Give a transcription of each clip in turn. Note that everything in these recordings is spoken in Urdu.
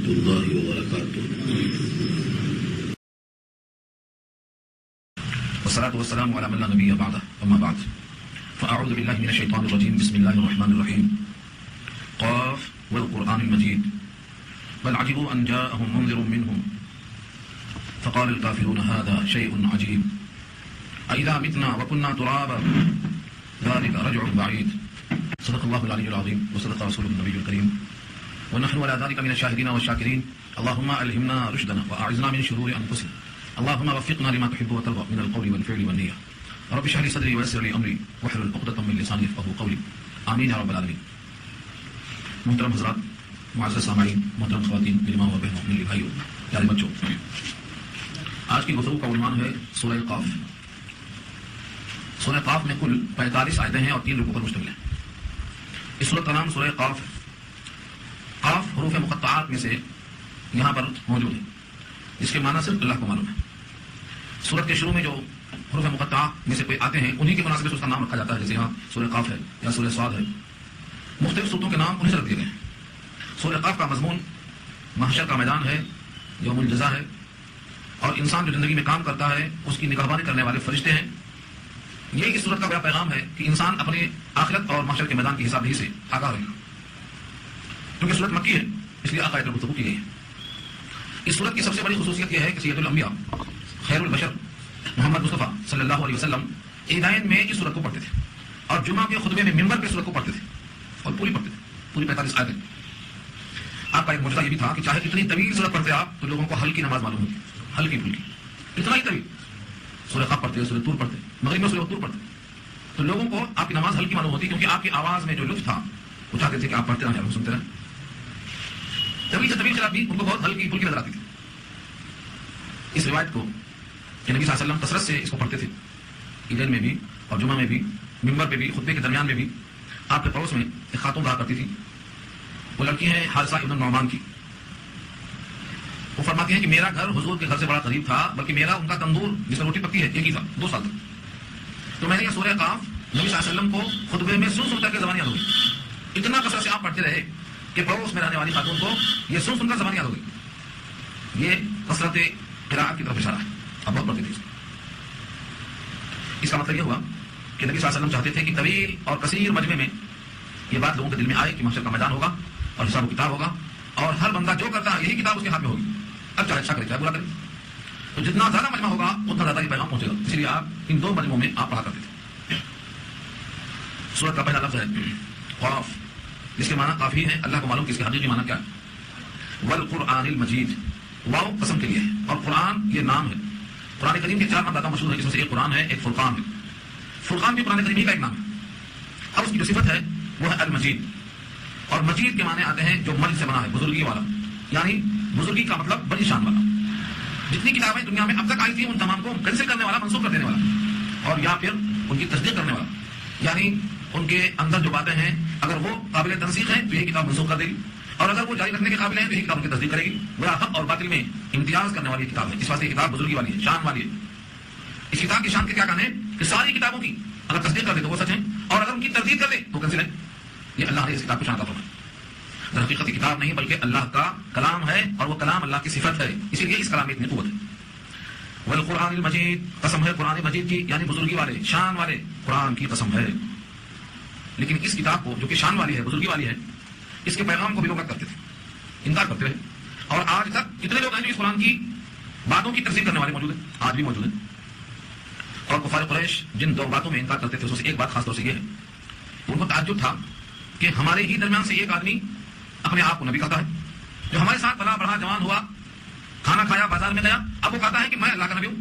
ورحمۃ اللہ وبرکاتہ. والصلاة والسلام على من لا نبي بعده أما بعد فأعوذ بالله من الشيطان الرجيم. بسم الله الرحمن الرحيم. قاف والقرآن المجيد بل عجبوا أن جاءهم منذر منهم فقال الكافرون هذا شيء عجيب أإذا متنا وكنا ترابا ذلك رجع بعيد. صدق الله العلي العظيم وصدق رسوله النبي الكريم ونحن على ذلك من الشاهدين والشاكرين. اللهم ألهمنا رشدنا وأعذنا من شرور أنفسنا. اللهم وفقنا لما تحب وترضى من القول والفعل والنية. رب اشرح لي صدري ويسر لي أمري واحلل عقدة من لساني يفقهوا قولي. آمين يا رب العالمين. محترم حضرات، معزز سامعین، محترم خواتین، میری ماں اور بہنوں، میرے بھائیوں، پیارے بچوں، آج کی گفتگو کا عنوان ہے سورہ قاف. سورہ قاف میں کل 45 آیتیں ہیں اور 3 رکوع پر مشتمل ہیں. اس سورت کا نام سورہ قاف ہے. قاف حروف مقطعات میں سے یہاں پر موجود ہے، جس کے معنی صرف اللہ کو معلوم ہے. سورت کے شروع میں جو حروف مقطعات میں سے کوئی آتے ہیں انہی کے مناسب سے اس کا نام رکھا جاتا ہے. جیسے یہاں سورہ قاف ہے یا سورہ صاد ہے، مختلف صورتوں کے نام انہیں سے رکھ دیے گئے ہیں. سورہ قاف کا مضمون محشر کا میدان ہے، یوم الجزا ہے، اور انسان جو زندگی میں کام کرتا ہے اس کی نگہبانی کرنے والے فرشتے ہیں. یہ اس صورت کا بڑا پیغام ہے کہ انسان اپنے آخرت اور محشر کے میدان کے حساب ہی سے آگاہ رہے. کیونکہ صورت مکی ہے اس لیے عقائد پر گفتگو کی گئی ہے. اس صورت کی سب سے بڑی خصوصیت یہ ہے کہ سید الانبیاء خیر البشر محمد مصطفیٰ صلی اللہ علیہ وسلم عیدین میں اس صورت کو پڑھتے تھے اور جمعہ کے خطبے میں ممبر پہ صورت کو پڑھتے تھے اور پوری پڑھتے تھے، پوری 45 آیتیں. آپ کا ایک معجزہ یہ بھی تھا کہ چاہے کتنی طویل صورت پڑھتے آپ تو لوگوں کو ہلکی نماز معلوم ہوتی، ہلکی پھلکی، اتنا ہی طویل. سورہ قاف پڑھتے، سورہ طور پڑھتے، مغرب میں سورہ طور پڑھتے تو لوگوں کو آپ کی نماز ہلکی معلوم ہوتی کیونکہ آپ کی آواز میں جو لطف تھا وہ چاہتے تھے کہ آپ پڑھتے رہیں، سنتے رہیں. طویل سے طویل قرات بھی ان کو بہت ہلکی پھلکی نظر آتی تھی. اس روایت کو کہ نبی صلی اللہ علیہ وسلم کثرت سے اس کو پڑھتے تھے، عیدین میں بھی اور جمعہ میں بھی، ممبر پہ بھی، خطبے کے درمیان میں بھی. آپ کے پڑوس میں ایک خاتون رہا کرتی تھی، وہ لڑکی ہے حارثہ ابن نعمان کی. وہ فرماتی ہیں کہ میرا گھر حضور کے گھر سے بڑا قریب تھا، بلکہ میرا ان کا تندور جس میں روٹی پکتی ہے ایک ہی تھا 2 سال تک. تو میں نے یہ سورہ قاف نبی صلی اللہ علیہ وسلم کو خطبے میں سن کر کے زبان یاد ہو گئی. اتنا کثرت سے آپ پڑھتے رہے کہ پڑوس میں رہنے والی خاتون کو یہ سن کر زبان یاد ہو گئی. یہ کثرت قراءت کی طرف اشارہ ہے. اب بہت پڑھتے تھے. اس کا مطلب یہ ہوا کہ نبی صلی اللہ علیہ وسلم چاہتے تھے کہ طویل اور کثیر مجمع میں یہ بات لوگوں کے دل میں آئے کہ محشر کا میدان ہوگا اور حساب و کتاب ہوگا اور ہر بندہ جو کرتا ہے یہی کتاب اس کے ہاتھ میں ہوگی، اب چاہے اچھا کرے چاہے برا کرے. تو جتنا زیادہ مجمع ہوگا اتنا زیادہ یہ پیغام پہنچے گا. اسی لیے آپ ان 2 مجمعوں میں آپ پڑھا کرتے تھے. سورت کا پہلا لفظ ہے قاف، جس کے معنی کافی ہے. اللہ کو معلوم کہ اس کے حقیقی معنی کیا ہے. والقرآن المجید، واو قسم کے لیے ہے اور قرآن یہ نام ہے. قرآن کریم کے 4 نام زیادہ مشہور ہے، جس میں سے ایک قرآن ہے، ایک فرقان ہے. فرقان بھی قرآن کریم کا ایک نام ہے. اب اس کی جو صفت ہے وہ ہے المجید. اور مجید کے معنی آتے ہیں جو مجد سے بنا ہے، بزرگی والا، یعنی بزرگی کا مطلب بڑی شان والا. جتنی کتابیں دنیا میں اب تک آئی تھی ان تمام کو کینسل کرنے والا، منسوخ کر دینے والا، اور یا پھر ان کی تصدیق کرنے والا. یعنی ان کے اندر جو باتیں ہیں اگر وہ قابل تنسیخ ہیں تو یہ کتاب منسوخ کر دے گی، اور اگر وہ جاری رکھنے کے قابل ہیں تو یہ کتاب ان کی تصدیق کرے گی. بڑا حق اور باطل میں امتیاز کرنے والی کتاب ہے. اس واسطے یہ کتاب بزرگی والی ہے، شان والی ہے. اس کتاب کی شان کے کیا کہنے ہیں کہ ساری کتابوں کی اگر تصدیق کر دے تو وہ سچ ہیں، اور اگر ان کی تردید کر دے تو کینسل ہے. یہ اللہ نے اس کتاب کو شان کا فرمایا. حقیقت کتاب نہیں بلکہ اللہ کا کلام ہے، اور وہ کلام اللہ کی صفت ہے، اسی لیے اس کلام میں اتنی قوت ہے. والقرآن المجید، قسم ہے قرآن مجید کی، یعنی بزرگی والے، شان والے قرآن کی قسم ہے. لیکن اس کتاب کو جو کہ شان والی ہے، بزرگی والی ہے، اس کے پیغام کو بھی لوگ رد کرتے تھے، انکار کرتے رہے. اور آج تک کتنے لوگ ہیں جو اس قرآن کی باتوں کی تکذیب کرنے والے موجود ہیں، آج بھی موجود ہیں. اور کفار قریش جن 2 باتوں میں انکار کرتے تھے اس میں سے ایک بات خاص طور سے یہ ہے، ان کو تعجب تھا کہ ہمارے ہی درمیان سے ایک آدمی اپنے آپ کو نبی کہتا ہے، جو ہمارے ساتھ بڑا بڑا جوان ہوا، کھانا کھایا، بازار میں گیا، اب وہ کہتا ہے کہ میں اللہ کا نبی ہوں.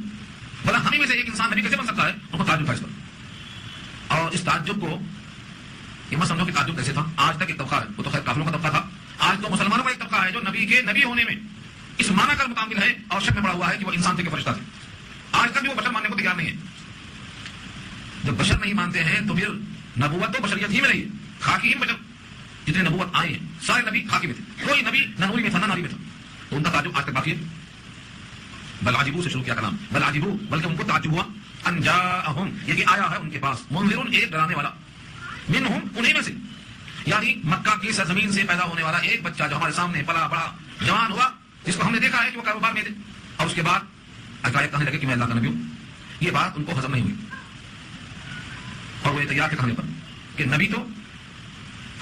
بھلا ہمیں میں سے ایک انسان نبی کیسے بن سکتا ہے؟ ان کو تعجب تھا اس پر. اور اس تعجب کو یہ مت سمجھو کہ تعجب کیسے تھا. آج تک ایک طبقہ ہے، وہ تو خیر کافروں کا طبقہ تھا، آج تو مسلمانوں کا ایک طبقہ ہے جو نبی کے نبی ہونے میں اس معنی کر مکمل ہے اور شک میں پڑا ہوا ہے کہ وہ انسان تھے کہ فرشتہ تھے. آج تک بھی وہ بشر ماننے کو تیار نہیں ہے. جب بشر نہیں مانتے ہیں تو پھر نبوت تو بشریت ہی میں نہیں ہے. خاکی ہی بشر جتنے نبوت آئے ہیں سارے نبی خاکی میں تھے، کوئی نبی نہ نوری میں تھا نہ ناری میں تھا. تو ان کا تعجب آج تک باقی ہے. بل عجیبو سے شروع کیا کلام، بل عجیبو، بلکہ ان کو تعجب ہوا، ان جاءہم، یہ کہ آیا ہے ان کے پاس، منذر، ایک ڈرانے والا، منہم، انہیں میں سے، یعنی مکہ کی سرزمین سے پیدا ہونے والا ایک بچہ جو ہمارے سامنے پلا بڑا جوان ہوا، جس کو ہم نے دیکھا ہے کہ وہ کاروبار میں تھے، اور اس کے بعد عقائد کہنے لگے کہ میں اللہ کا نبی ہوں، یہ بات ان کو ہضم نہیں ہوئی، اور وہ تیار تھے کہنے پر کہ نبی تو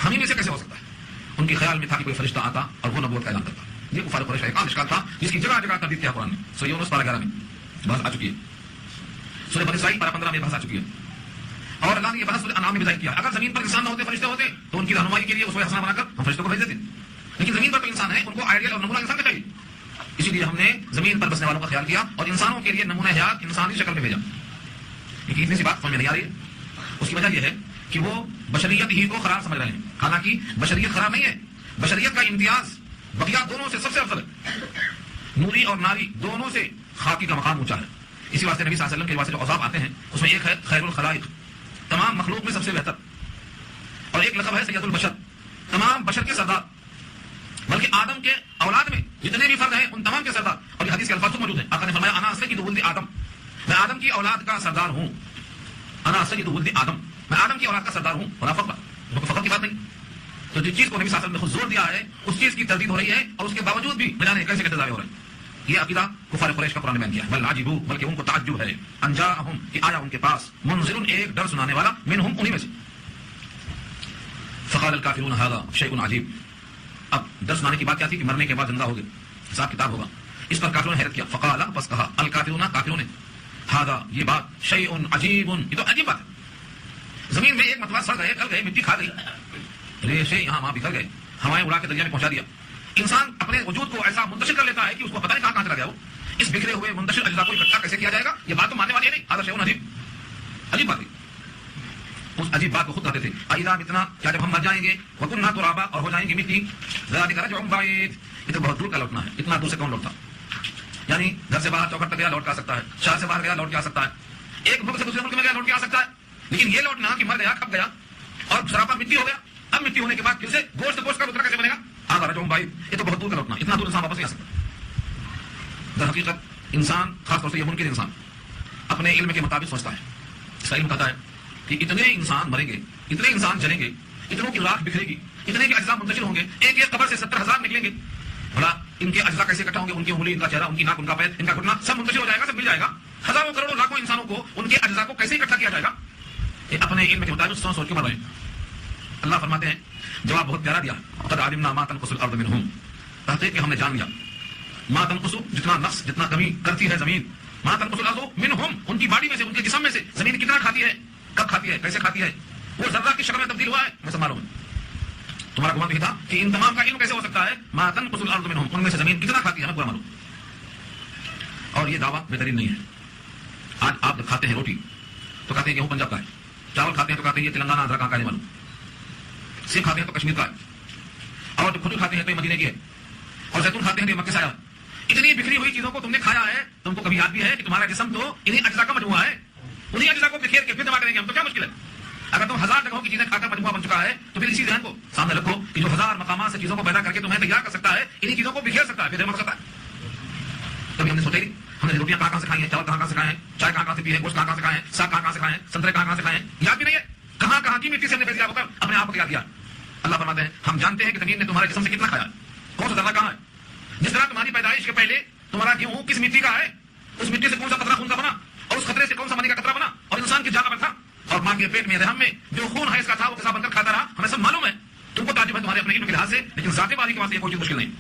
ہم ہی میں سے کیسے ہو سکتا ہے۔ ان کے خیال میں تھا کہ کوئی فرشتہ آتا اور وہ نبوت کا اعلان کرتا۔ یہ کفار قریش کا ایک عام اشکال تھا جس کی جگہ جگہ تردید کیا قرآن نے۔ سورہ یونس پارہ 11 میں بحث آ چکی ہے، سورہ بنی اسرائیل پارہ 15 میں بحث آ چکی ہے، اور اللہ نے یہ بحث سورہ انعام میں بھی ظاہر کیا۔ اگر زمین پر انسان نہ ہوتے، فرشتے ہوتے، تو ان کی رہنمائی کے لیے اسوہ حسنہ بنا کر ہم فرشتوں کو بھیج دیتے، لیکن زمین پر تو انسان ہے، ان کو آئیڈیل اور نمونہ انسان کا چاہیے، اسی لیے ہم نے زمین پر بسنے والوں کا خیال کیا اور انسانوں کے لیے نمونہ حیات انسانی شکل میں بھیجا۔ لیکن اتنی سی بات سمجھ میں نہیں آ رہی ہے، اس کی وجہ یہ ہے کہ وہ بشریت ہی کو خراب سمجھ رہے ہیں، حالانکہ بشریت خراب نہیں ہے، بشریت کا امتیاز بقیہ دونوں سے سب سے افضل ہے، نوری اور ناری دونوں سے خاکی کا مقام اونچا ہے۔ اسی واسطے نبی صلی اللہ علیہ وسلم کے واسطے جو اوصاف آتے ہیں اس میں ایک ہے خیر الخلائق، تمام مخلوق میں سب سے بہتر، اور ایک لقب ہے سید البشر، تمام بشر کے سردار، بلکہ آدم کے اولاد میں جتنے بھی فرد ہیں ان تمام کے سردار، اور یہ حدیث کے الفاظ موجود ہیں۔ آقا نے فرمایا انا سید ولد آدم، میں آدم کی اولاد کا سردار ہوں، انا سید ولد آدم، میں آدم کی اولاد کا سردار ہوں، ولا فخر، فخر کی بات نہیں۔ تو جس چیز کو نبی صلی اللہ علیہ وسلم نے خود زور دیا ہے اس چیز کی تردید ہو رہی ہے، اور اس کے باوجود بھی بجانے کیسے کیسے دعوے ہو رہے ہیں۔ یہ عقیدہ کفار قریش کا قرآن نے بیان کیا، بل عجیبوا، بلکہ ان کو تعجب ہے، ان جاءہم، کہ آیا ان کے پاس، منذر، ایک ڈر سنانے والا، منہم، انہی میں سے، فقال الکافرون ھذا شیء عجیب۔ اب ڈر سنانے کی بات کیا تھی کہ مرنے کے بعد زندہ ہوگے، حساب کتاب ہوگا، اس پر کافروں نے حیرت کیا، فقال، بس کہا، الکافرون، کافروں نے، ھذا، یہ بات، شیء عجیب، یہ تو عجیب بات ہے۔ زمین میں ایک مرتبہ سڑ گئے، گل گئے، مٹی کھا گئی، ریشے یہاں وہاں بکھر گئے، ہوائیں اڑا کے دریا میں پہنچا دیا، انسان اپنے وجود کو ایسا منتشر کر لیتا ہے کہ اس کو پتہ نہیں کہاں چلا گیا وہ، اس بکھرے ہوئے منتشر اجزاء کو اکٹھا کیسے کیا جائے گا، یہ بات تو ماننے والی ہے نہیں، ھذا شیء عجیب، عجیب بات ہے۔ اس عجیب بات کو خود کہتے تھے، اذا متنا، کیا جب ہم مر جائیں گے، وکنا ترابا، اور ہو جائیں گے مٹی، ذلک رجع بعید، یہ تو بہت دور کا لوٹنا ہے، اتنا دور سے کون لوٹتا، یعنی گھر سے باہر چوکھٹ تک گیا لوٹ کے آ سکتا ہے، شہر سے باہر گیا لوٹ کے آ سکتا ہے، ایک ملک سے دوسرے ملک میں گیا لوٹ کے آ سکتا ہے، لیکن یہ لوٹنا کہ مر گیا کب گیا اور سراپا مٹی ہو گیا، اب مٹی ہونے کے بعد پھر سے گوشت کا دوسرا کیسے بنے گا، آگا رجعون بعید، یہ تو بہت دور کا لوٹنا، اتنا دور انسان واپس نہیں آ سکتا۔ در حقیقت انسان، خاص طور سے یہ منکر انسان، اپنے علم کے مطابق سوچتا ہے، اس کا علم کہتا ہے کہ اتنے انسان مریں گے، اتنے انسان جلیں گے، اتنوں کی راکھ بکھرے گی، اتنے کے اجزاء منتشر ہوں گے، ایک ایک قبر سے 70,000 نکلیں گے، بھلا ان کے اجزاء کیسے اکٹھا ہوں گے، ان کی انگلی، ان کا چہرہ، ان کی ناک، ان کا پیر، ان کا گھٹنا، سب منتشر ہو جائے گا، سب مل جائے گا، ہزاروں کروڑوں لاکھوں انسانوں کو ان کے اجزاء کو کیسے اکٹھا کیا جائے گا، یہ اپنے علم کے مطابق سوچ کے مر رہے ہیں۔ اللہ فرماتے ہیں، جواب بہت پیارا دیا، قد علمنا ما تنقص الارض منهم، تحقیق کہ ہم نے جان لیا، ما تنقص، جتنا نقص، جتنا کمی کرتی ہے زمین، ما تنقص الارض منهم، ان کی باڈی میں سے، ان کے جسم میں سے زمین کتنا کھاتی ہے، کب کھاتی ہے، کیسے کھاتی ہے، وہ ذرہ کی شکل میں تبدیل ہوا ہے، میں سب معلوم ہے۔ تمہارا گمان بھی تھا کہ ان تمام کا علم کیسے ہو سکتا ہے، ما تنقص الارض منهم، ان میں سے زمین کتنا کھاتی ہے، ہمیں پورا معلوم، اور یہ دعویٰ بہترین نہیں ہے۔ آج آپ کھاتے ہیں روٹی تو کہتے ہیں کہ وہ پنجاب کا ہے، چاول کھاتے ہیں تو کہتے ہیں یہ تلنگانہ آندھرا کا ہے، معلوم، سیب کھاتے ہیں تو کشمیر کا ہے، اور جو کھجور کھاتے ہیں تو یہ مدینے کی ہے، اور زیتون کھاتے ہیں تو یہ مکے سے آیا۔ اتنی بکھری ہوئی چیزوں کو تم نے کھایا ہے، تم کو کبھی یاد بھی ہے کہ تمہارا جسم تو انہیں اجزاء کا مجموعہ ہے، انہیں اجزاء کو بکھیر کے پھر جمع کریں گے ہم، تو کیا مشکل ہے؟ اگر تم 1000 جگہوں کی چیزیں کھا کر مجموعہ بن چکا ہے تو پھر اسی ذہن کو سامنے رکھو کہ جو 1000 مقامات سے چیزوں کو پیدا کر کے تمہیں تیار کر سکتا ہے، انہیں چیزوں کو بکھیر سکتا ہے، پھر جمع کر سکتا ہے۔ کبھی ہم نے سوچا ہی ہم نے روٹیاں کہاں سے کھائی ہیں، چاول کہاں سے کھائے ہیں، چائے کہاں سے پی ہے، گوشت کہاں سے کھائے ہیں، ساگ کہاں سے کھائے ہیں، سنترے کہاں سے کھائے ہیں، یاد بھی نہیں ہے، کہاں کی مٹی سے ہم نے پیدا ہو کر اپنے آپ کو تیار کیا۔ اللہ فرماتے ہیں ہم جانتے ہیں کہ زمین نے تمہارے جسم سے کتنا کھایا، کون سا ذرہ کہاں ہے، جس طرح تمہاری پیدائش کے پہلے تمہارا گیہوں کس مٹی کا ہے، اس مٹی سے کون سا قطرہ خون کا بنا، اور اس خطرے سے کون سا منی کا قطرہ بنا، اور انسان کی جان پر تھا، اور ماں کے پیٹ میں رحم میں جو خون ہے اس کا تھا وہ کیسا بن کر کھاتا رہا، ہمیں سب معلوم ہے۔ تم کو تعجب ہے تمہارے اپنے علم کے لحاظ سے، لیکن ذات باری کے واسطے یہ کوئی چیز مشکل نہیں۔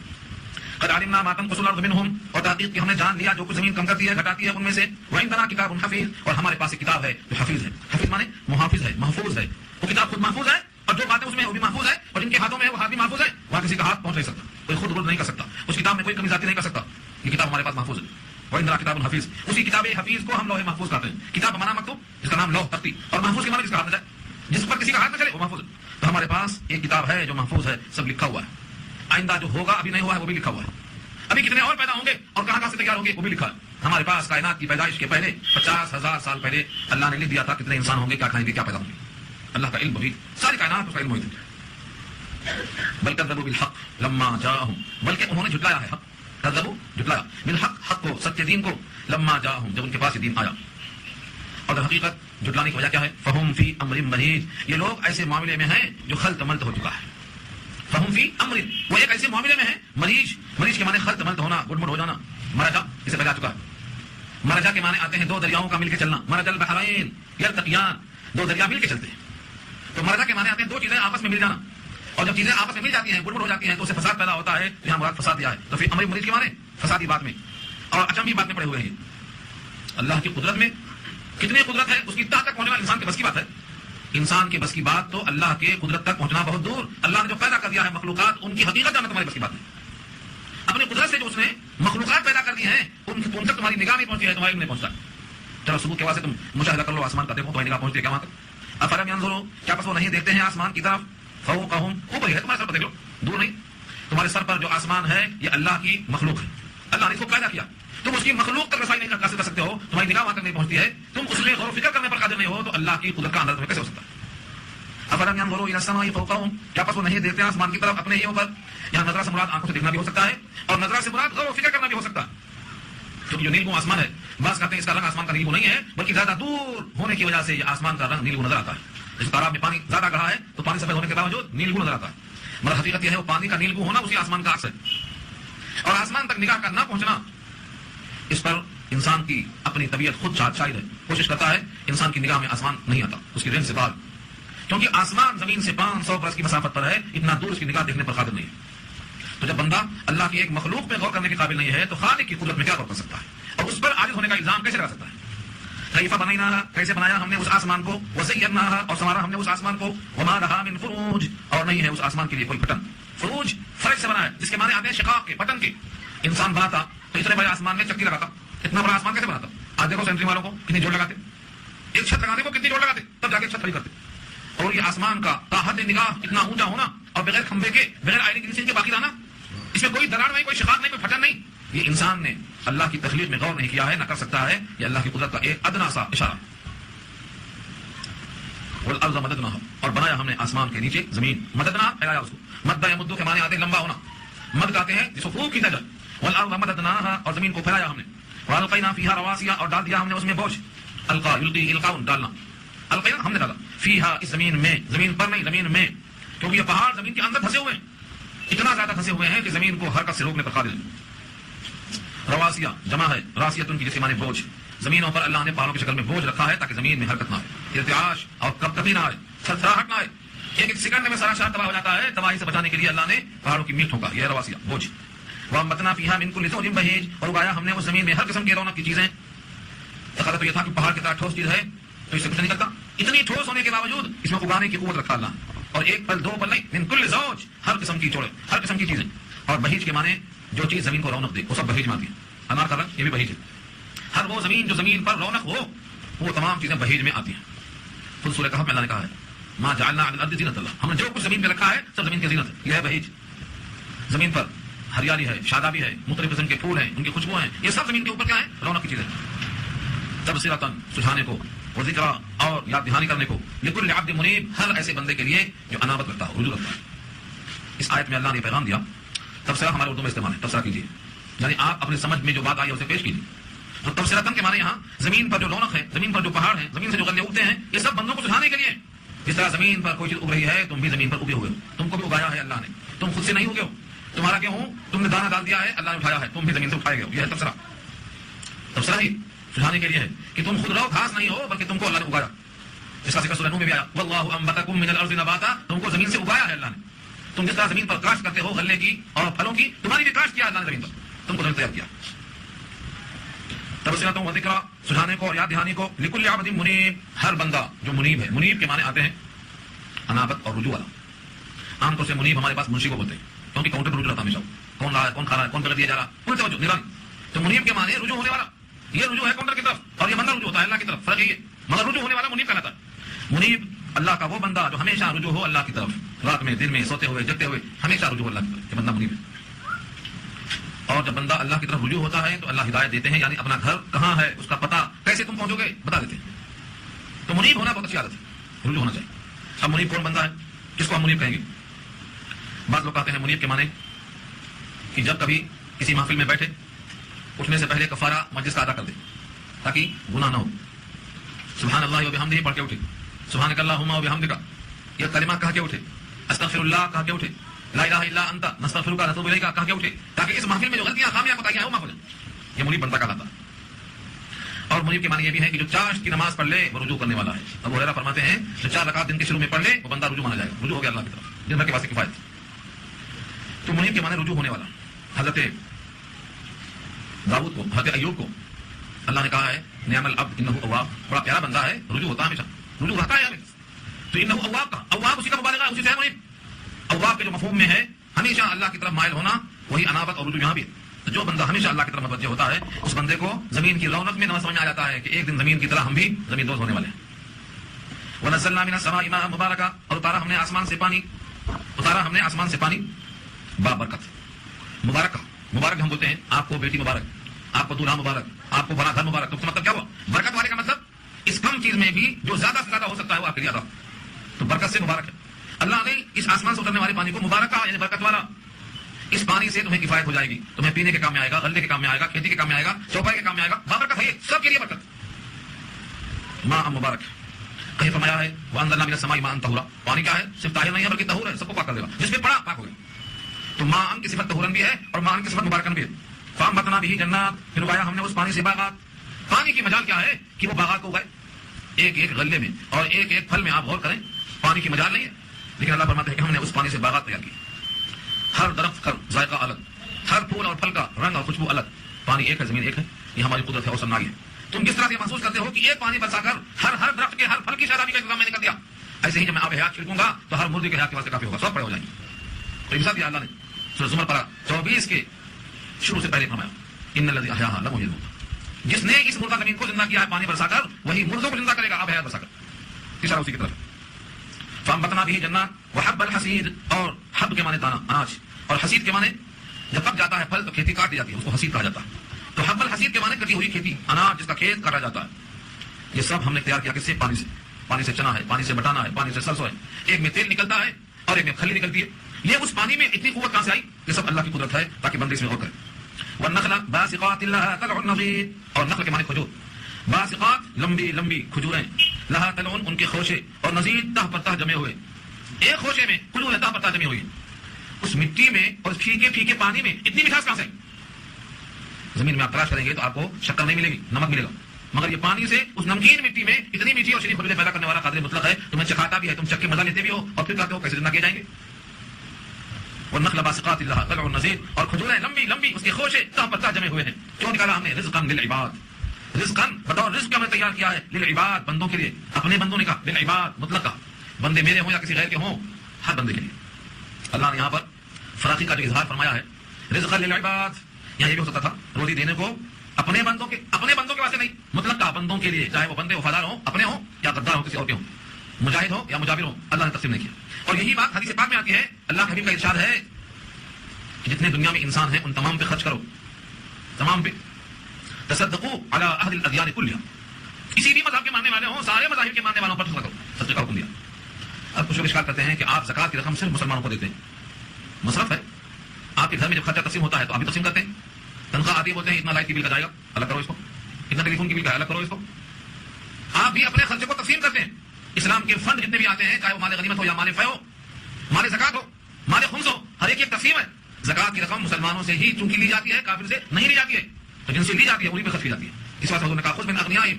قد علمنا ما تنقص الارض منهم، اور تحقیق کہ ہم نے جان لیا جو کچھ زمین کم کرتی ہے، گھٹاتی ہے ان میں سے، وعندنا کتاب حفیظ، اور ہمارے پاس ایک کتاب ہے جو حفیظ ہے، حفیظ مانے محافظ ہے، محفوظ ہے، وہ کتاب خود محفوظ ہے، اور جو باتیں اس میں وہ بھی محفوظ ہے، اور جن کے ہاتھوں میں وہ ہاتھ بھی محفوظ ہے، وہاں کسی کا ہاتھ پہنچ نہیں سکتا، کوئی خود رد نہیں کر سکتا، اس کتاب میں کوئی کمی زیادتی نہیں کر سکتا، یہ کتاب ہمارے پاس محفوظ ہے۔ وعندنا کتاب حفیظ، اسی کتاب حفیظ کو ہم لوح محفوظ کہتے ہیں، کتاب بمانا مکتوب، جس کا نام لوح تختی، اور محفوظ کے معنی جس کا ہاتھ نہ جائے، جس پر کسی کا ہاتھ نہ چلے وہ محفوظ ہے۔ تو ہمارے پاس ایک کتاب ہے جو محفوظ ہے، سب لکھا ہوا ہے، آئندہ جو ہوگا ابھی نہیں ہوا ہے وہ بھی لکھا ہوا ہے، ابھی کتنے اور پیدا ہوں گے اور کہاں سے تیار ہوں گے وہ بھی لکھا ہے۔ ہمارے پاس کائنات کی پیدائش کے پہلے 50,000 سال پہلے اللہ نے لکھ دیا تھا کتنے انسان ہوں گے، کیا کھائیں گے، کیا پیدا ہوں گے، اللہ کا علم بھی، ساری کائنات اس کا علم ہوئی تھی۔ بل کذبوا بالحق لما جاءهم، بلکہ انہوں نے جھٹلایا ہے حق، کذبوا جھٹلایا، بالحق، حق کو، سچے دین کو، لما جاءهم، جب ان کے پاس یہ دین آیا۔ اور در حقیقت جھٹلانے کی وجہ کیا ہے؟ فہم فی امر مریج، یہ لوگ ایسے معاملے میں ہیں جو خلط ملط ہو چکا ہے. فہم فی امر، وہ ایک ایسے معاملے میں ہے. مریج، مریج کے معنی خلط ملط ہونا، گڑ مڑ ہو جانا. مرجا اسے بتا چکا ہے. مرجا کے معنی آتے ہیں دو دریاؤں کا مل کے چلنا. مرج البحرین یلتقیان، دو دریا مل کے چلتے ہیں. تو مرجا کے معنی آتے ہیں دو چیزیں آپس میں مل جانا. اور جب چیزیں آپس میں مل جاتی ہیں، گڑبڑ ہو جاتی ہیں، تو اس سے فساد پیدا ہوتا ہے. یہاں مراد فساد دیا ہے. تو پھر امر مریج کے معنی فسادی بات میں اور اچنبھی بات میں پڑے ہوئے ہیں. اللہ کی قدرت میں کتنی قدرت ہے، اس کی تحت تک پہنچنا انسان کے بس کی بات ہے. انسان کے بس کی بات تو اللہ کے قدرت تک پہنچنا بہت دور. اللہ نے جو پیدا کر دیا ہے مخلوقات، ان کی حقیقت جاننا تمہاری بس کی بات ہے. اپنی قدرت سے جو اس نے مخلوقات پیدا کر دی ہیں، ان تک تمہاری نگاہ نہیں پہنچی ہے، تمہاری نہیں پہنچتا. چلو ثبوت کے واسطے تم مشاہدہ کر لو، آسمان کا دیکھو، تمہاری نگاہ پہنچتی ہے کیا وہاں تک؟ افلم ينظروا، کیا پس وہ نہیں دیکھتے ہیں آسمان کی طرف؟ فوقهم، اوپر ہی ہے، تمہارے سر پر دیکھ لو، دور نہیں. تمہارے سر پر جو آسمان ہے یہ اللہ کی مخلوق ہے. اللہ نے اس کو پیدا کیا. تم اس کی مخلوق تک رسائی نہیں حاصل کر سکتے ہو، تمہاری نگاہ وہاں تک نہیں پہنچتی ہے، تم اس میں غور و فکر کرنے پر قادر نہیں ہو، تو اللہ کی قدرت کا اندازہ تمہیں کیسے ہو سکتا ہے؟ افلم ينظروا الى السماء فوقهم، کیا پس وہ نہیں دیکھتے آسمان کی طرف اپنے ہی اوپر؟ یہاں نظرہ سے مراد آنکھوں سے دیکھنا بھی ہو سکتا ہے، اور نظرہ سے مراد غور و فکر کرنا بھی ہو سکتا ہے. کیونکہ جو نیلگوں آسمان ہے، بعض کہتے ہیں اس کا رنگ آسمان کا نیلگوں نہیں ہے، بلکہ زیادہ دور ہونے کی وجہ سے یہ آسمان کا رنگ نیلگوں نظر آتا ہے. جیسے تالاب میں پانی زیادہ گہرا ہے تو پانی سفید ہونے کے باوجود نیلگوں نظر آتا ہے، مگر حقیقت یہ ہے وہ پانی کا نیلگوں ہونا اسی آسمان کا عکس ہے. اور آسمان تک نگاہ کا نہ پہنچنا، اس پر انسان کی اپنی طبیعت خود شاہد ہے. کوشش کرتا ہے انسان کی نگاہ میں آسمان نہیں آتا، اس کی رینج سے باہر، کیونکہ آسمان زمین سے 500 برس کی مسافت پر ہے، اتنا دور اس کی نگاہ دیکھنے پر قادر نہیں ہے. تو جب بندہ اللہ کی ایک مخلوق پہ غور کرنے کے قابل نہیں ہے تو خالق کی قدرت میں کیا غور کر سکتا ہے، اور اس پر عاجز ہونے کا الزام کیسے لگا سکتا ہے؟ کیف بنیناہا، کیسے بنایا ہم نے اس آسمان کو، وزیناہا، اور سنوارا ہم نے اس آسمان کو، وما لہا من فروج، اور نہیں ہے اس آسمان کے لیے کوئی پٹن. فروج فرج سے بنا ہے، جس کے معنی آتے ہیں شقاق کے، پٹن کے. انسان بناتا تو اتنے بڑے آسمان میں چکی لگاتا، اتنا بڑا آسمان کیسے بناتا؟ آج دیکھو سینٹری والوں کو کتنی جوڑ لگاتے، ایک چھت لگانے کو کتنی جوڑ لگاتے، تب جا کے چھت کھڑی کرتے. اور یہ آسمان کا تاحد نگاہ اتنا اونچا ہونا، اور بغیر کھمبے کے، بغیر آئینے کی نیچے کے باقی رہنا، اس میں کوئی دراڑ نہیں، کوئی شقاق نہیں، کوئی پھٹن نہیں. یہ انسان نے اللہ کی تخلیق میں غور نہیں کیا ہے، نہ کر سکتا ہے. یہ اللہ کی قدرت کا ایک ادنا سا اشارہ. والارض مددناها، اور بنایا ہم نے آسمان کے نیچے زمین. مددنا پھیلایا اس کو. مد یمد کے معنی آتے ہیں لمبا ہونا، مد کہتے ہیں جس کو خوب کھینچا جائے. والارض مددناها، اور زمین کو پھیلایا ہم نے. والقینا فیہا رواسیا، اور ڈال دیا ہم نے اس میں بوجھ. القا یلقی القاء، ڈالنا. القینا ہم نے ڈالا. فیہا، اس زمین میں، زمین پر نہیں زمین میں، کیونکہ یہ پہاڑ زمین کے اندر پھنسے ہوئے ہیں، اتنا زیادہ پھنسے ہوئے ہیں کہ زمین کو حرکت سے روکنے پر قادر ہے. رواسیا جمع ہے راسیتن کی، جس کے معنی بوجھ. زمینوں پر اللہ نے پہاڑوں کی شکل میں بوجھ رکھا ہے تاکہ زمین میں حرکت نہ آئے، ارتعاش اور کبھی نہ آئے، تھرتھراہٹ نہ آئے. ایک سیکنڈ میں سارا شہر تباہ ہو جاتا ہے، تباہی سے بچانے کے لیے اللہ نے پہاڑوں کی میٹ ٹھوکا. یہ رواسیا بوجھ. وانبتنا فیہا من کل زوج بہیج، اور اگایا ہم نے اس زمین میں ہر قسم کی رونق کی چیزیں. تقاضا تو یہ تھا کہ پہاڑ کی طرح ٹھوس چیز ہے تو اس سے کچھ نہیں کرتا. اتنی ٹھوس ہونے کے باوجود اس میں اگانے کی قوت رکھا اللہ. اور ایک پل دو پل نہیں، من کل زوج، ہر قسم کی چوڑے، ہر قسم کی چیزیں. اور بہیج کے معنی جو چیز زمین کو رونق دے وہ سب بہیج میں آتی ہے. انار کا رنگ یہ بھی بہیج ہے. ہر وہ زمین جو زمین پر رونق ہو وہ تمام چیزیں بہیج میں آتی ہیں. خود سورہ کہف میں اللہ نے کہا ہے ما جعلنا علی الارض زینۃ اللہ، ہم نے جو کچھ زمین پہ رکھا ہے سب زمین کی زینت ہے. یہ ہے بہیج. زمین پر ہریالی ہے، شادابی ہے، مختلف قسم کے پھول ہیں، ان کی خوشبو ہیں، یہ سب زمین کے اوپر کیا ہے؟ رونق کی چیزیں. تبصرۃ، سجھانے کو، و ذکرا، اور یاد دہانی کرنے کو، لکل عبد منیب، ہر ایسے بندے کے لیے جو انابت رکھتا ہے، رجوع رکھتا ہے. اس آیت میں اللہ نے پیغام دیا. تبصرہ ہمارے اردو میں استعمال ہے، تبصرہ کیجیے، یعنی آپ اپنے سمجھ میں جو بات آئی ہے اسے پیش کیجیے. تو تبصرتن کے معنی یہاں زمین پر جو رونق ہے، زمین پر جو پہاڑ ہیں، زمین سے جو غلے اگتے ہیں، یہ سب بندوں کو سجھانے کے لیے. جس طرح زمین پر کوئی چیز اگ رہی ہے، تم بھی زمین پر اگے ہوئے ہو، تم کو بھی اگایا ہے اللہ نے، تم خود سے نہیں اگے ہو. تمہارا گیہوں تم نے دانا ڈال دیا ہے، اللہ نے اٹھایا ہے، تم بھی زمین سے اٹھائے گئے ہو. یہ ہے تبصرہ. تبصرہ ہی سجھانے کے لیے ہے کہ تم خود رہو، گھاس نہیں ہو، بلکہ تم کو اللہ نے اگایا. جس کا ذکر سورہ نوح میں بھی آیا، واللہ انبتکم من الارض نباتا، تم کو زمین سے اگایا ہے اللہ نے. تم جس طرح زمین پر کاشت کرتے ہو غلے کی اور پھلوں کی، تمہاری بھی کاشت کیا اللہ نے زمین پر، تم کو زمین تیار کیا. تبصرۃ و ذکر، سجھانے کو اور یاد دہانی کو، لکل عبد منیب، ہر بندہ جو منیب ہے. منیب کے معنی آتے ہیں انابت اور رجوع والا. عام طور سے منیب ہمارے پاس منشی کو بولتے ہیں، کیونکہ کاؤنٹر پر رجوع رہتا ہمیشہ، کون رہا ہے، کون کھا رہا ہے، کون پیغام دیا جا رہا ہے، پوری توجہ نگرانی. تو منیب کے معنی رجوع ہونے والا. یہ رجوع ہے کاؤنٹر کی طرف، اور یہ بندہ رجوع ہوتا ہے اللہ کی طرف. فرق یہ، مگر رجوع ہونے والا منیب کہلاتا ہے. منیب اللہ کا وہ بندہ جو ہمیشہ رجوع ہو اللہ کی طرف، رات میں، دن میں، سوتے ہوئے، جگتے ہوئے، ہمیشہ رجوع اللہ کی طرف. یہ بندہ منیب ہے. اور جب بندہ اللہ کی طرف رجوع ہوتا ہے تو اللہ ہدایت دیتے ہیں، یعنی اپنا گھر کہاں ہے، اس کا پتہ کیسے تم پہنچو گے بتا دیتے ہیں. تو منیب ہونا بہت اچھی عادت ہے، رجوع ہونا چاہیے. اب منیب کون بندہ ہے، کس کو ہم منیب کہیں گے؟ بعض لوگ کہتے ہیں منیب کے معنی کہ جب کبھی کسی محفل میں بیٹھے، اٹھنے سے پہلے کفارہ مجلس کا ادا کر دے تاکہ گناہ نہ ہو. سبحان اللہ و بحمدہ پڑھ کے اٹھے، سبحانک اللہم و بحمدک یہ کلمہ کہہ کے اٹھے، استغفر اللہ کہہ کے اٹھے، لا الہ الا انت نستغفرک ونتوب الیک کہہ کے اٹھے، تاکہ اس محفل میں جو غلطیاں خامیاں کوتاہیاں ہیں وہ معاف ہو جائیں. یہ منیب بندہ کہلاتا ہے. اور منیب کے معنی یہ بھی ہے کہ جو چاشت کی نماز پڑھ لے وہ رجوع کرنے والا ہے. ابو ہریرہ فرماتے ہیں جو 4 رکعات دن کے شروع میں پڑھ لے وہ بندہ رجوع مانا جائے گا، رجوع ہو گیا اللہ کی طرف، دن بھر کے واسطے کفایت. تو منیب کے معنی رجوع ہونے والا. حضرت داؤد کو، حضرت ایوب کو اللہ نے کہا ہے نعم العبد انہ اواب، بڑا پیارا بندہ ہے، رجوع ہوتا ہے ہمیشہ، رجوع رہتا ہے. تو انہ اواب کا، اواب اسی کا مبالغہ ہے، اسی سے ہے منیب. اواب کے جو مفہوم میں ہے ہمیشہ اللہ کی طرف مائل ہونا، وہی انابت اور رجوع یہاں بھی ہے. تو جو بندہ ہمیشہ اللہ کی طرف متوجہ ہوتا ہے اس بندے کو زمین کی رونق میں نہ سمجھ میں آ جاتا ہے کہ ایک دن زمین کی طرح ہم بھی زمین دوز ہونے والے ہیں. وَنَزَّلْنَا مِنَ السَّمَاءِ مَاءً مُبَارَكًا، اور اتارا ہم نے آسمان سے پانی بابرکت. مبارک مبارک ہم بولتے ہیں آپ کو بیٹی مبارک، آپ کو دولہا مبارک، آپ کو بڑا گھر مبارک. تو اس کا مطلب کیا ہوا؟ برکت والے کا مطلب اس کم چیز میں بھی جو زیادہ سے زیادہ ہو سکتا ہے وہ آپ کے لیے عطا. تو برکت سے مبارک ہے. اللہ نے اس آسمان سے اترنے والے پانی کو مبارک کہا، یعنی برکت والا. اس پانی سے تمہیں کفایت ہو جائے گی، تمہیں پینے کے کام میں آئے گا، غلے کے کام میں آئے گا، کھیتی کے کام میں آئے گا، چوپائے کے کام میں آئے گا. بابرکت ہے، یہ سب کے لیے برکت. ماء مبارک کہیں فرمایا ہے وَأَنزَلْنَا مِنَ السَّمَاءِ مَاءً طَهُورًا. پانی کیا ہے؟ صرف طاہر نہیں ہے بلکہ طہور ہے، سب کو پاک کر دے گا. جس میں پڑا پاک ہو گیا. تو ماء کی صفت طہورن بھی ہے اور ماء کی صفت مبارکن بھی ہے. فَأَنبَتْنَا بِهِ جَنَّاتٍ، پھر اگایا ہم نے اس پانی سے باغات. پانی کی مجال کیا ہے کہ وہ باغات کو اگائے ایک ایک غلے میں اور ایک ایک پھل میں. آپ غور کریں پانی کی مجال نہیں ہے لیکن اللہ فرماتے ہیں کہ ہم نے اس پانی سے باغات تیار کی. ہر درخت کا ذائقہ الگ، ہر پھول اور پھل کا رنگ اور خوشبو الگ. پانی ایک ہے، زمین ایک ہے، یہ ہماری قدرت ہے اور سنائی ہے. تم جس طرح سے محسوس کرتے ہو کہ ایک پانی برسا کر ہر درخت کے ہر پھل کی شادابی کا انتظام میں نے کر دیا، ایسے ہی جب میں آب حیات چھڑکوں گا تو ہر مردے کے حیات کے واسطے کافی ہوگا، سب پڑے ہو جائیں گے. تو مثال دیا اللہ نے سورہ زمر پارہ 24 کے شروع سے پہلے فرمایا ان الذی احیاها لمحیی الموتى، جس نے اس مردہ زمین کو زندہ کیا ہے پانی برسا کر وہی مردوں کو زندہ کرے گا آب حیات برسا کر. اشارہ اسی کی طرف. فانبتنا به جنات وحب الحصید، اور حب کے معنی دانا اناج، اور حصید کے معنی جب پک جاتا ہے پھل تو کھیتی کاٹ دی جاتی ہے، اس کو حصید کہا جاتا ہے. تو حب الحصید کے معنی کٹی ہوئی کھیتی، اناج جس کا کھیت کاٹا جاتا ہے. یہ سب ہم نے تیار کیا کس سے؟ پانی سے. پانی سے چنا ہے، پانی سے بٹانا ہے، پانی سے سرسوں ہے. ایک میں تیل نکلتا ہے اور ایک میں کھلی نکلتی ہے. یہ اس پانی میں اتنی قوت کہاں سے آئی؟ یہ سب اللہ کی قدرت ہے تاکہ بندے اس میں غور کرے. والنخل باسقات لها طلع نضيد، اور نخل کے معنی کھجور. باسقات لمبی لمبی کھجوریں، لها طلع ان کے خوشے، اور نضيد تہ پر تہ جمے ہوئے. ایک خوشے میں کھجور تہ پر تہ جمی ہوئی. اس مٹی میں اور پھیکے پھیکے پانی میں اتنی مٹھاس کہاں سے؟ زمین میں آپ تلاش کریں گے تو آپ کو شکر نہیں ملے گی، نمک ملے گا. مگر یہ پانی سے اس نمکین مٹی میں اتنی میٹھی اور شریف خوشبوئیں پیدا کرنے والا قادر مطلق ہے. تمہیں چکھاتا بھی ہے، تم چکھ کے مزہ لیتے بھی ہو اور پھر کہتے ہو کیسے زندہ کیے جائیں گے. والنخل باسقات لها طلع نضيد، اور کھجوریں لمبی لمبی اس کے خوشے تہ پر تہ جمے ہوئے ہیں. کیوں نکالا ہم نے؟ رزقا للعباد، رزقا بطور رزق ہم نے تیار کیا ہے، للعباد بندوں کے لیے. اپنے بندوں نے کہا للعباد مطلق کا، بندے میرے ہوں یا کسی غیر کے ہوں، ہر بندے کے لیے. اللہ نے یہاں پر فراقی کا جو اظہار فرمایا ہے رزقا للعباد، یہاں یہ بھی ہو سکتا تھا روزی دینے کو اپنے بندوں کے واسطے نہیں، مطلق کا بندوں کے لیے، چاہے وہ بندے وفادار ہوں اپنے ہوں یا غدار ہوں کسی اور کے ہوں، مجاہد ہو یا مجابر ہو، اللہ نے تقسیم نہیں کیا. اور یہی بات حدیث پاک میں آتی ہے. اللہ کے حبیب کا ارشاد ہے کہ جتنے دنیا میں انسان ہیں ان تمام پہ خرچ کرو، تمام پہ. تصدقوا علی اہل الادیان کلھا، کسی بھی مذہب کے ماننے والے ہوں، سارے مذاہب کے ماننے والوں پر صدقہ کرو، صدقے کا حکم دیا. اب کچھ لوگ اشکال کرتے ہیں کہ آپ زکات کی رقم صرف مسلمانوں کو دیتے ہیں. مصرف ہے، آپ کے گھر میں جب خرچہ تقسیم ہوتا ہے تو آپ بھی تقسیم کرتے ہیں. تنخواہ آتی ہے بولتے ہیں اتنا لائٹ کی بل کا جائے گا، الگ کرو اس کو. اتنا ٹیلی فون کی بل کا الگ کرو اس کو. آپ بھی اپنے خرچے کو تقسیم کرتے ہیں. اسلام کے فنڈ جتنے بھی آتے ہیں، چاہے وہ مال غنیمت ہو یا مال فے ہو، مال زکات ہو، مال خمس ہو، ہر ایک تقسیم ہے. زکات کی رقم مسلمانوں سے ہی چونکہ لی جاتی ہے، کافر سے نہیں لی جاتی ہے. تو جن سے لی جاتی ہے انہیں پہ خرچ کی جاتی ہے. اس واسطے حضور نے کہا خذ من اغنیائہم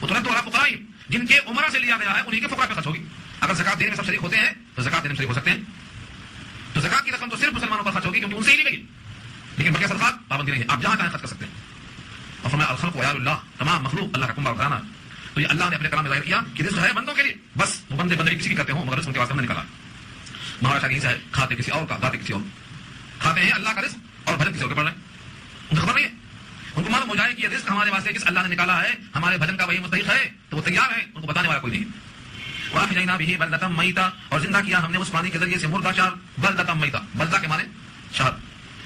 وترد علی فقرائہم، جن کے عمرہ سے لیا گیا ہے انہیں کے فقراء پہ خرچ ہوگی. اگر زکات دینے میں سب شریک ہوتے ہیں تو زکات دینے میں شریک ہو سکتے ہیں. تو زکات کی رقم تو صرف مسلمانوں پر خرچ ہوگی کیونکہ ان سے ہی لی گئی، لیکن بقیہ صدقات پابندی نہیں ہے، آپ جہاں چاہیں خرچ کر سکتے ہیں. اور فرمایا الخلق عیال اللہ، تمام مخلوق اللہ کا کنبہ اٹھانا. تو یہ اللہ نے اپنے کلام میں ظاہر کیا کہ رزق ہے بندوں کے لیے، بس وہ بندے بندے کسی کی کرتے ہوں مگر رزق ان کے واسطے ہم نے نکالا. مہاراشٹر یہیں سے ہے، کھاتے کسی اور کا، گاتے کسی اور. کھاتے ہیں اللہ کا رزق اور بھجن کسی اور کے پڑھ رہے ہیں، ان کو خبر نہیں ہے. ان کو معلوم ہو جائے کہ یہ رزق ہمارے واسطے جس اللہ نے نکالا ہے ہمارے بھجن کا وہی مستحق ہے تو وہ تیار ہے، ان کو بتانے والا کوئی نہیں. وَأَحْيَيْنَا بِهِ بَلْدَةً مَيْتًا، اور زندہ کیا ہم نے اس پانی کے ذریعے سے مردہ شہر. بلدۃ میتا، بلدہ کے معنی شہر،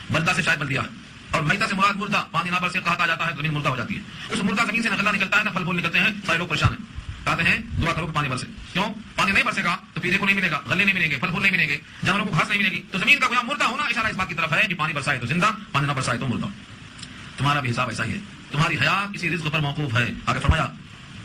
بلدہ سے شاید بلدیہ ہے، اور میتا سے مراد مردہ. پانی نہ برسے کہا جاتا ہے زمین مردہ ہو جاتی ہے. اس مردہ زمین سے نکلنا نکلتا ہے نہ پھل پھول نکلتے ہیں. سارے لوگ پریشان ہیں، کہتے ہیں دعا کرو کہ پانی برسے. کیوں؟ پانی نہیں برسے گا تو پینے کو نہیں ملے گا، غلے نہیں ملیں گے، پھل پھول نہیں ملیں گے، جانوروں کو گھاس نہیں ملے گی. تو زمین کا گویا مردہ ہونا اشارہ اس بات کی طرف ہے کہ پانی برسائے تو زندہ، پانی نہ برسائے تو مردہ. تمہارا بھی حساب ایسا ہی ہے، تمہاری حیات کسی رزق پر موقوف ہے. آگے فرمایا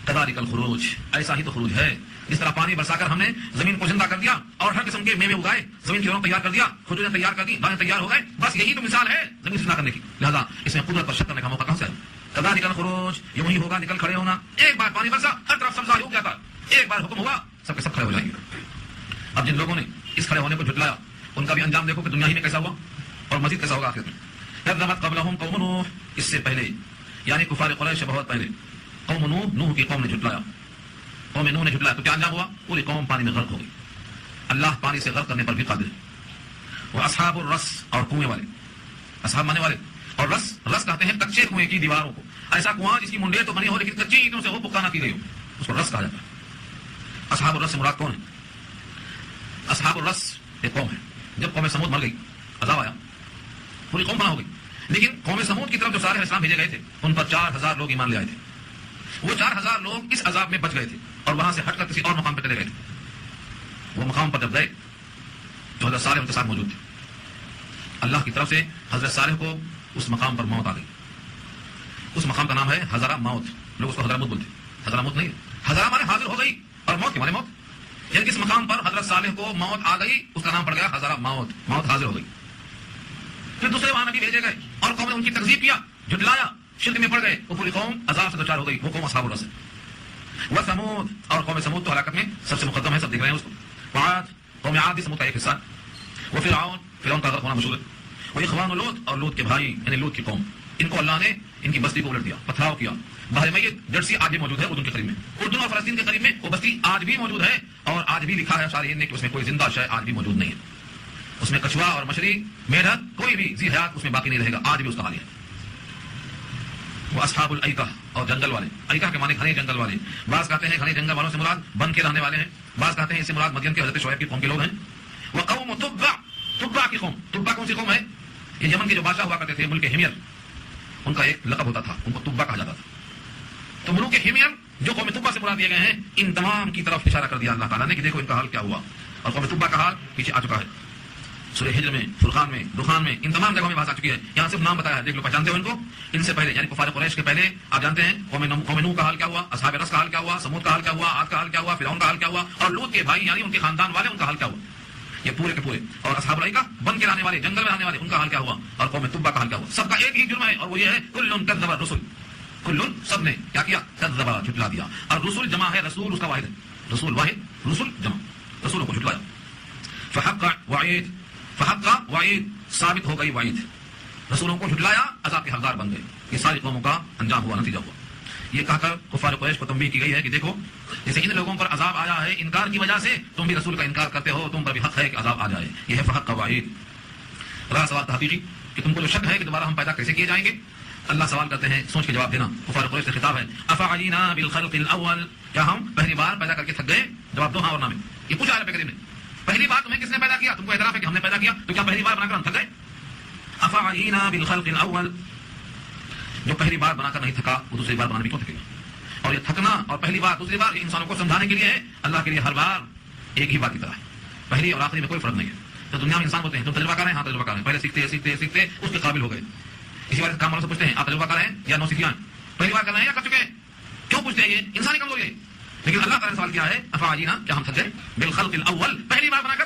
کذالک الخروج، ایسا ہی تو خروج ہے. جس طرح پانی برسا کر ہم نے زمین کو زندہ کر دیا اور ہر قسم کے میوے اگائے، زمین کی رونق تیار کر دیا، کھجوریں تیار کر دی، دانے تیار ہو گئے، بس یہی تو مثال ہے زمین زندہ کرنے کی. لہذا اس میں قدرت پر شک کرنے کا موقع کہاں سے ہے؟ کذالک الخروج، یوں ہی ہوگا نکل کھڑے ہونا. ایک بار پانی برسا ہر طرف سبزہ ہو جاتا، ایک بار حکم ہوا سب کے سب کھڑے ہو جائیں گے. اب جن لوگوں نے اس کھڑے ہونے کو جھٹلایا ان کا بھی انجام دیکھو کہ دنیا ہی میں کیسا ہوا اور مزید کیسا ہوگا آخر میں. کذبت قبلہم قوم نوح، اس سے پہلے یعنی کفار قریش سے بہت پہلے قوم نوح، نوح کی قوم نے جھٹلایا. قوم نوح نے جھٹلایا تو کیا انجام ہوا؟ پوری قوم پانی میں غرق ہو گئی. اللہ پانی سے غرق کرنے پر بھی قادر ہے. وہ اصحاب الرس، اور کنویں والے، اصحاب مانے والے، اور رس، رس کہتے ہیں کچے کنویں کی دیواروں کو. ایسا کنواں جس کی منڈیر تو بنی ہو لیکن کچی اینٹوں سے وہ پختہ نہ کی گئی ہو، اس کو رس کہا جاتا ہے. اصحاب الرس سے مراد کون ہے؟ اصحاب الرس ایک قوم ہے. جب قوم سمود مر گئی، عذاب آیا، پوری قوم فنا ہو گئی. لیکن قوم سمود کی طرف جو صالح اسلام بھیجے گئے تھے ان پر 4000 لوگ ایمان لے آئے تھے. وہ 4000 لوگ اس عذاب میں بچ گئے تھے اور وہاں سے ہٹ کر کسی اور مقام پہ چلے گئے تھے. وہ مقام پر جب گئے تو حضرت صالح ان کے ساتھ موجود تھے. اللہ کی طرف سے حضرت صالح کو اس مقام پر موت آ گئی. اس مقام کا نام ہے حضرہ موت. لوگ اس کو حضرہ موت بولتے ہیں، حضرہ موت نہیں. حضرہ مانے حاضر ہو گئی اور موت کے مانے موت. یعنی اس مقام پر حضرت صالح کو موت آ گئی، اس کا نام پڑ گیا حضرہ موت. موت حاضر ہو گئی. پھر دوسرے وہاں نبی بھیجے گئے اور قوم نے ان کی تکذیب کیا، جھٹلایا، شرک میں پڑ گئے. وہ پوری قوم عذاب سے دوچار ہو گئی. وہ قوم اصحاب الرس ہے. وثمود، اور قوم سمود تو ہلاکت میں سب سے مقدم ہے، سب دیکھ رہے ہیں اس کو. وعاد، قوم عاد سمود کا ایک حصہ. وفرعون، فرعون کا غرق ہونا مشہور ہے. واخوان لوط، اور لوط کے بھائی یعنی لوط کی قوم. ان کو اللہ نے ان کی بستی کو الٹ دیا، پتھراؤ کیا. بحر میت جرسی آج بھی موجود ہے اردن کے قریب میں. اردن اور فلسطین کے قریب میں وہ بستی آج بھی موجود ہے اور آج بھی لکھا ہے شارحین نے کہ اس میں کوئی زندہ شے آج بھی موجود نہیں ہے. اس میں کچھوا اور مچھلی، میڈک، کوئی بھی ذی حیات اس میں باقی نہیں رہے گا. آج بھی اس کا حال ہے. وہ اصحاب الایکہ، اور جنگل والے. ایکہ کے معنی گھنے جنگل والے. بعض کہتے ہیں گھنے جنگل والوں سے مراد بن کے رہنے والے ہیں. بعض کہتے ہیں اس سے مراد مدین کے حضرت شعیب کی قوم کے لوگ ہیں. وقوم تبع، تبع کی قوم. تبع کون سی قوم ہے؟ یہ یمن کے جو بادشاہ ہوا کرتے تھے ملک ہمیر، ان کا ایک لقب ہوتا تھا، ان کو تبع کہا جاتا تھا. تو ملوک ہمیر جو قوم تبع سے مراد دیے گئے ہیں، ان تمام کی طرف اشارہ کر دیا اللہ تعالیٰ نے کہ دیکھو ان کا حال کیا ہوا. اور قوم تبع کا حال پیچھے آ چکا ہے. سورہ ہجر میں، فرقان میں، دخان میں، ان تمام جگہوں میں بات آ چکی ہے. یہاں صرف نام بتایا ہے، دیکھ لو پہچانتے ہو ان کو. ان سے پہلے یعنی کفار قریش کے پہلے آپ جانتے ہیں قوم نوح کا حال کیا ہوا، اصحاب رس کا حال کیا ہوا، سمود کا حال کیا ہوا، عاد کا حال کیا ہوا، فرعون کا حال کیا ہوا، اور لوط کے بھائی یعنی ان کے خاندان والے ان کا حال کیا ہوا. یہ پورے کے پورے. اور اصحاب الایکہ بن کے رہنے والے، جنگل میں رہنے والے، ان کا حال کیا ہوا. اور قوم تبع کا حال کیا ہوا. سب کا ایک ہی جرم ہے اور وہ یہ ہے کل کذب الرسل. کل، سب نے کیا کیا؟ کذب، جھٹلا دیا. اور رسول جمع ہے، رسول اس کا واحد ہے. رسول واحد، رسول جمع، رسولوں کو جھٹلایا. فحق وعید، فحق وعید، ثابت ہو گئی وعید. رسولوں کو جھٹلایا، عذاب کے حقدار بن گئے. یہ ساری قوموں کا انجام ہوا، نتیجہ ہوا. یہ کہا کر کفار قریش کو تنبیہ کی گئی ہے کہ دیکھو جیسے ان لوگوں پر عذاب آیا ہے انکار کی وجہ سے، تم بھی رسول کا انکار کرتے ہو، تم پر بھی حق ہے کہ عذاب آ جائے. یہ ہے فحق وعید. رہا سوال تحقیقی کہ تم کو جو شک ہے کہ دوبارہ ہم پیدا کیسے کیے جائیں گے، اللہ سوال کرتے ہیں، سوچ کے جواب دینا. کفار قریش سے خطاب ہے، افعلینا بالخلق الاول، کیا ہم پہلی بار پیدا کر کے تھک گئے؟ جواب دو ہاں اور نہ میں. یہ پوچھا ہے کریم نے، پہلی بار تمہیں کس نے پیدا کیا؟ تم کو اعتراف ہے کہ ہم نے پیدا کیا، تو کیا پہلی بار بنا کر ہم تھک گئے؟ افعلینا بالخلق الاول، جو پہلی بار بنا کر نہیں تھکا وہ دوسری بار بنانے میں کیوں تھکے گا؟ اور یہ تھکنا اور پہلی بار دوسری بار انسانوں کو سمجھانے کے لیے ہے. اللہ کے لیے ہر بار ایک ہی بات کی طرح ہے، پہلی اور آخری میں کوئی فرق نہیں ہے. تو دنیا میں انسان ہوتے ہیں، تم تجربہ کر رہے ہیں، ہاں تجربہ کر رہے ہیں، پہلے سیکھتے سیکھتے سیکھتے اس کے قابل ہو گئے. اسی بارے کام والوں سے پوچھتے ہیں آپ تجربہ کر رہے ہیں یا نو سیکھیاں، پہلی بار کر رہے ہیں یا کر چکے ہیں؟ کیوں پوچھتے ہیں؟ یہ انسانی کمزوری ہے. لیکن اللہ تعالیٰ نے سوال کیا ہے، افعلینا، کیا ہم تھک گئے؟ بالخلق الاول، پہلی بار بنا کر.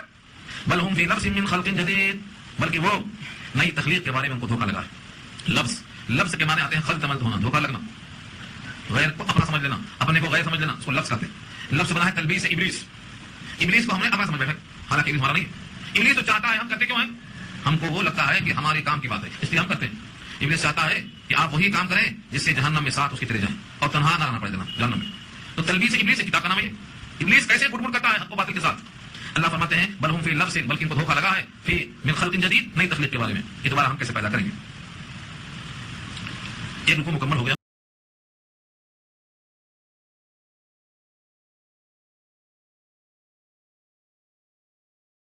بل ہم فی لبس من خلق جدید، بلکہ وہ نئی تخلیق کے بارے میں ان کو دھوکہ لگا ہے. لفظ کے معنی آتے ہیں خلط عمل ہونا، دھوکہ لگنا، غیر کو اپنا سمجھ لینا، اپنے کو غیر سمجھ لینا، اس کو لفظ کہتے ہیں. لفظ بنا ہے تلبیس ابلیس. ابلیس کو ہم نے اپنا سمجھ بیٹھے، حالانکہ ابلیس ہمارا نہیں ہے. ابلیس تو چاہتا ہے، ہم کرتے کیوں ہیں؟ ہم کو وہ لگتا ہے کہ ہمارے کام کی بات ہے اس لیے ہم کرتے ہیں. ابلیس چاہتا ہے کہ آپ وہی کام کریں جس سے جہنم میں ساتھ اس کی چلے جائیں اور تنہا نہ رہنا پڑے جہنم میں. تو تلبیس ابلیس کتاب کا نام ہے. ابلیس کیسے گڑبڑ کرتا ہے حق و باطل کے ساتھ. اللہ فرماتے ہیں بل ہم فی لفظ، بلکہ ان کو دھوکہ لگا ہے فی من خلق جدید، نئی تخلیق کے بارے میں کہ دوبارہ ہم کیسے پیدا کریں گے. ایک رکوع مکمل ہو گیا.